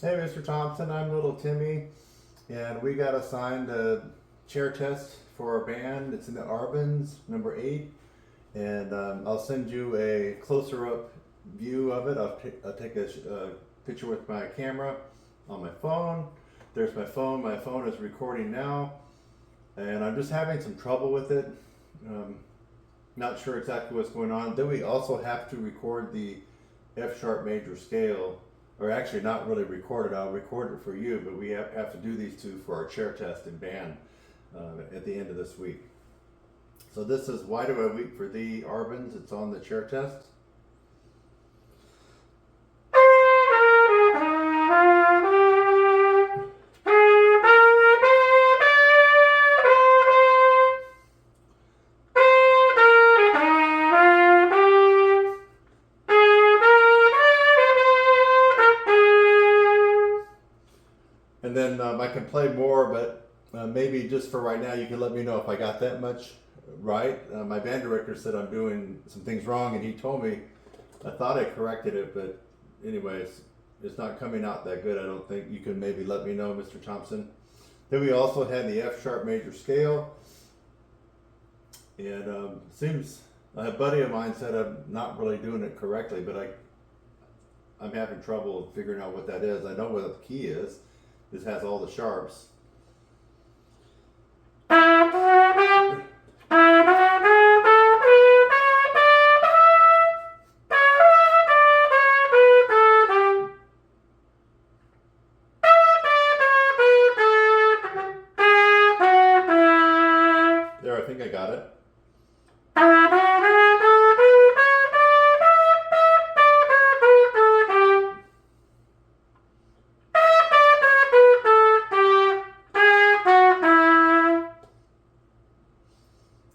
Hey, Mr. Thompson, I'm Little Timmy, and we got assigned a chair test for our band. It's in the Arbans, number 8, and I'll send you a closer up view of it. I'll take a picture with my camera on my phone. There's my phone. My phone is recording now, and I'm just having some trouble with it. Not sure exactly what's going on. Then we also have to record the F sharp major scale, or actually not really record it. I'll record it for you, but we have to do these two for our chair test and band at the end of this week. So this is Why Do I Weep for Thee, Arbans. It's on the chair test. And then I can play more, but maybe just for right now, you can let me know if I got that much right. My band director said I'm doing some things wrong, and he told me, I thought I corrected it, but anyways, it's not coming out that good. I don't think. You can maybe let me know, Mr. Thompson. Then we also had the F sharp major scale, and seems a buddy of mine said I'm not really doing it correctly, but I'm having trouble figuring out what that is. I know what the key is. This has all the sharps. There, I think I got it.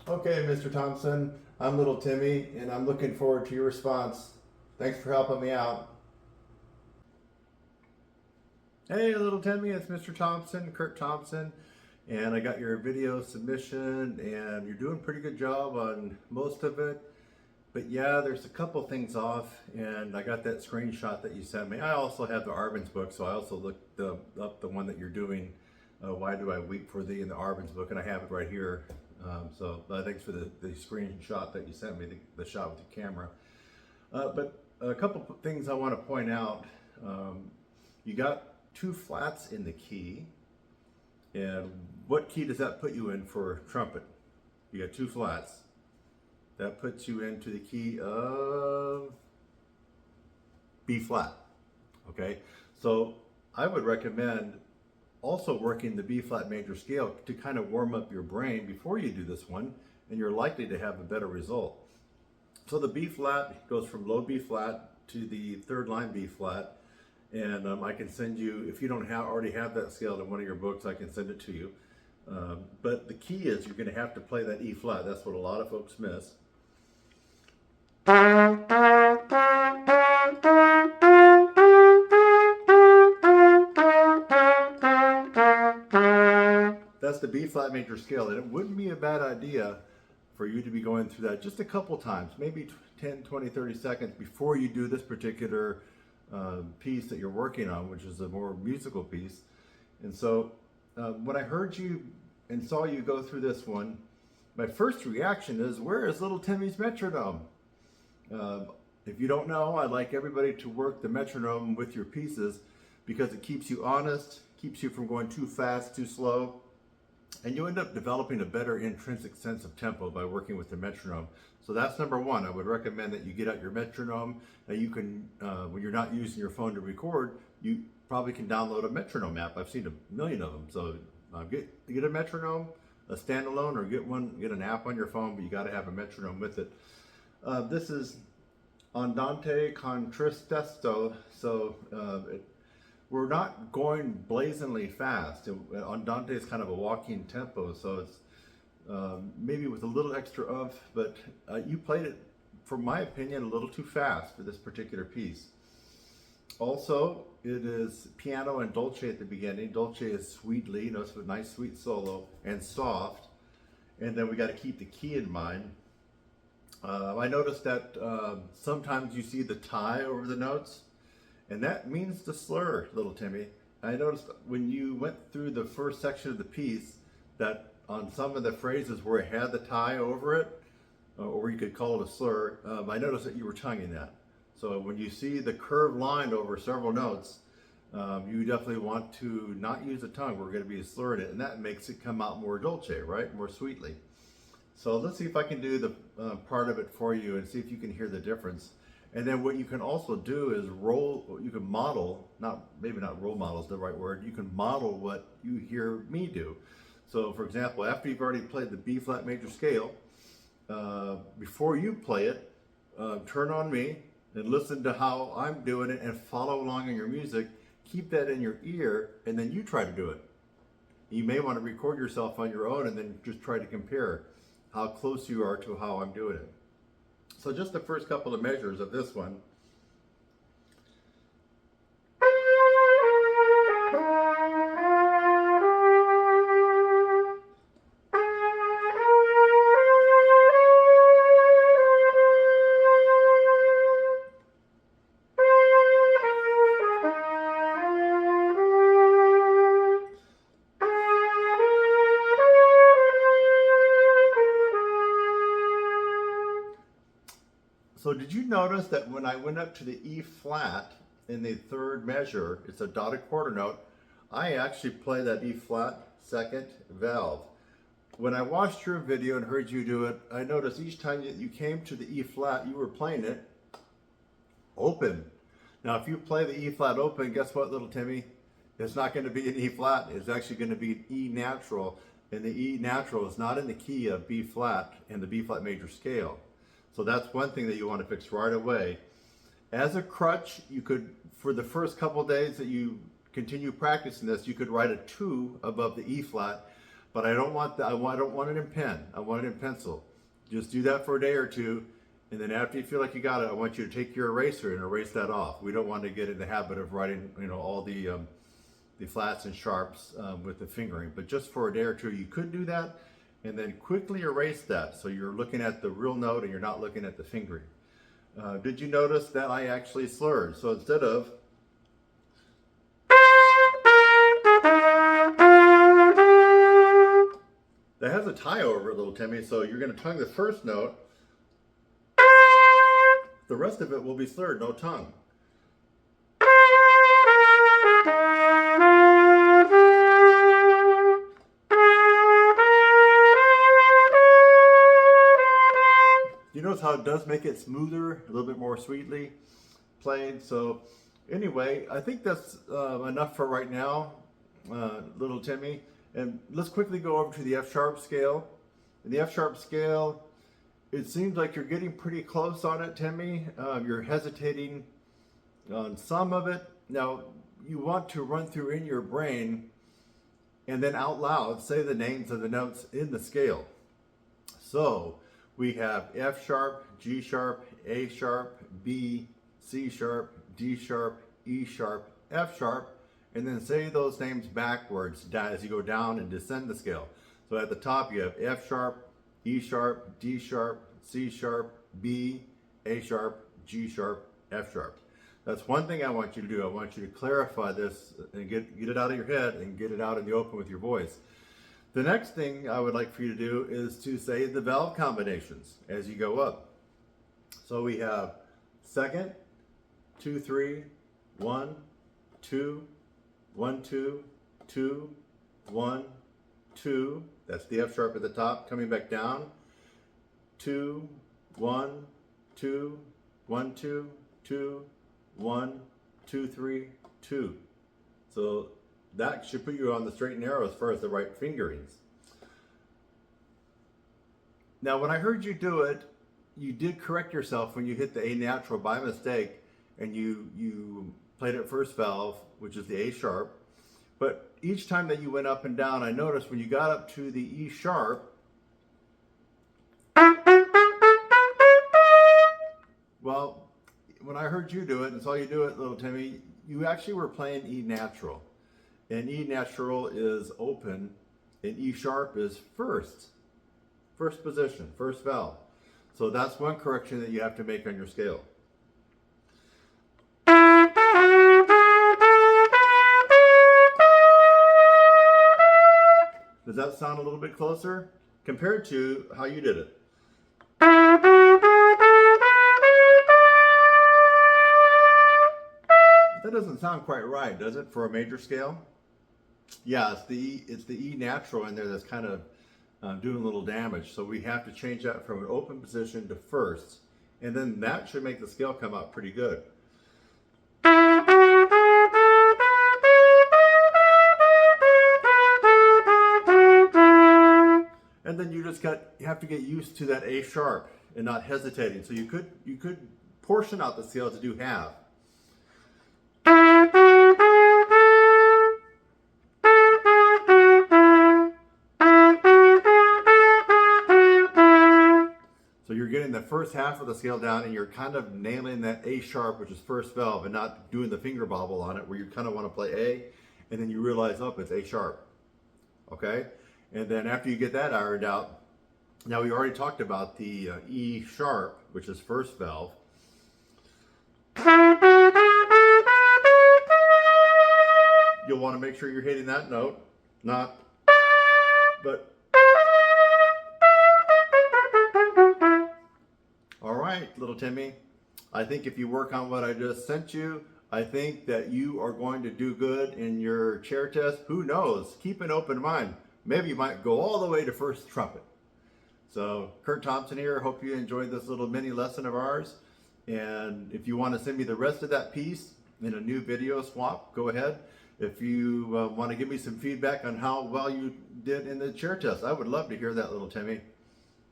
Okay, Mr. Thompson, I'm Little Timmy, and I'm looking forward to your response. Thanks for helping me out. Hey, Little Timmy, it's Mr. Thompson, Kurt Thompson, and I got your video submission, and you're doing a pretty good job on most of it. But yeah, there's a couple things off, and I got that screenshot that you sent me. I also have the Arbans book, so I also looked up the one that you're doing, Why Do I Weep for Thee in the Arbans book, and I have it right here. So thanks for the screenshot that you sent me, the shot with the camera. But a couple things I want to point out. You got 2 flats in the key, and what key does that put you in for trumpet? You got 2 flats. That puts you into the key of B flat. Okay, so I would recommend also working the B flat major scale to kind of warm up your brain before you do this one, and you're likely to have a better result. So the B flat goes from low B flat to the 3rd line B flat, and I can send you, if you don't already have that scale in one of your books, I can send it to you. But the key is you're going to have to play that E flat. That's what a lot of folks miss. That's the B flat major scale, and it wouldn't be a bad idea for you to be going through that just a couple times, maybe 10, 20, 30 seconds before you do this particular piece that you're working on, which is a more musical piece. And so when I heard you and saw you go through this one, my first reaction is, where is Little Timmy's metronome? If you don't know, I like everybody to work the metronome with your pieces because it keeps you honest, keeps you from going too fast, too slow, and you end up developing a better intrinsic sense of tempo by working with the metronome. So that's number 1. I would recommend that you get out your metronome. Now you can, when you're not using your phone to record, you probably can download a metronome app. I've seen a million of them. So get a metronome, a standalone, or get an app on your phone, but you got to have a metronome with it. This is Andante con tristesto, so we're not going blazingly fast. Andante is kind of a walking tempo, so it's maybe with a little extra oomph, but you played it, from my opinion, a little too fast for this particular piece. Also, it is piano and dolce at the beginning. Dolce is sweetly, notice with nice sweet solo, and soft. And then we got to keep the key in mind. I noticed that sometimes you see the tie over the notes, And that means to slur, little Timmy. I noticed when you went through the first section of the piece that on some of the phrases where it had the tie over it, or you could call it a slur, I noticed that you were tonguing that. So when you see the curved line over several notes, you definitely want to not use the tongue. We're going to be slurring it, and that makes it come out more dolce, right? More sweetly. So let's see if I can do the part of it for you and see if you can hear the difference. And then what you can also do is you can model, maybe not role model is the right word, you can model what you hear me do. So for example, after you've already played the B flat major scale, before you play it, turn on me and listen to how I'm doing it and follow along in your music. Keep that in your ear and then you try to do it. You may want to record yourself on your own and then just try to compare how close you are to how I'm doing it. So just the first couple of measures of this one. So did you notice that when I went up to the E flat in the third measure, it's a dotted quarter note, I actually play that E flat second valve. When I watched your video and heard you do it, I noticed each time you came to the E flat, you were playing it open. Now if you play the E flat open, guess what, little Timmy? It's not going to be an E flat, it's actually going to be an E natural, and the E natural is not in the key of B flat in the B flat major scale. So that's one thing that you want to fix right away. As a crutch, you could, for the first couple of days that you continue practicing this, you could write a 2 above the E flat, but I don't want that. I don't want it in pen. I want it in pencil. Just do that for a day or two, and then after you feel like you got it, I want you to take your eraser and erase that off. We don't want to get in the habit of writing, all the flats and sharps with the fingering. But just for a day or two, you could do that. And then quickly erase that so you're looking at the real note and you're not looking at the fingering. Did you notice that I actually slurred? So instead of that has a tie over it, little Timmy, so you're going to tongue the first note. The rest of it will be slurred, no tongue. You notice how it does make it smoother, a little bit more sweetly played. So anyway, I think that's enough for right now, little Timmy. And let's quickly go over to the F sharp scale. In the F sharp scale, it seems like you're getting pretty close on it, Timmy. You're hesitating on some of it. Now, you want to run through in your brain and then out loud say the names of the notes in the scale. So we have F sharp, G sharp, A sharp, B, C sharp, D sharp, E sharp, F sharp, and then say those names backwards as you go down and descend the scale. So at the top you have F sharp, E sharp, D sharp, C sharp, B, A sharp, G sharp, F sharp. That's one thing I want you to do. I want you to clarify this and get it out of your head and get it out in the open with your voice. The next thing I would like for you to do is to say the valve combinations as you go up. So we have second, 2, 3, 1, 2, 1, 2, 2, 1, 2. That's the F sharp at the top, coming back down. 2, 1, 2, 1, 2, 2, 1, 2, 3, 2. So that should put you on the straight and narrow as far as the right fingerings. Now, when I heard you do it, you did correct yourself when you hit the A natural by mistake, and you played it first valve, which is the A sharp. But each time that you went up and down, I noticed when you got up to the E sharp, well, when I heard you do it, and saw you do it, little Timmy, you actually were playing E natural. And E natural is open, and E sharp is first position, first valve. So that's one correction that you have to make on your scale. that sound a little bit closer compared to how you did it? That doesn't sound quite right, does it, for a major scale? Yeah, it's the E natural in there that's kind of doing a little damage. So we have to change that from an open position to first, and then that should make the scale come out pretty good. And then you have to get used to that A sharp and not hesitating. So you could portion out the scale to do half. So you're getting the first half of the scale down and you're kind of nailing that A sharp, which is first valve, and not doing the finger bobble on it where you kind of want to play A and then you realize, oh, it's A sharp. Okay? And then after you get that ironed out, now we already talked about the E sharp, which is first valve. You'll want to make sure you're hitting that note, not, but. All right, little Timmy, I think if you work on what I just sent you, I think that you are going to do good in your chair test. Who knows? Keep an open mind. Maybe you might go all the way to first trumpet. So Kurt Thompson here. Hope you enjoyed this little mini lesson of ours. And if you want to send me the rest of that piece in a new video swap, go ahead. If you want to give me some feedback on how well you did in the chair test, I would love to hear that, little Timmy.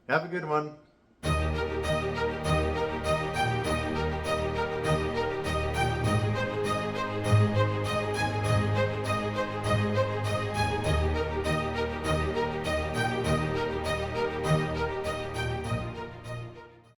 Have a good one.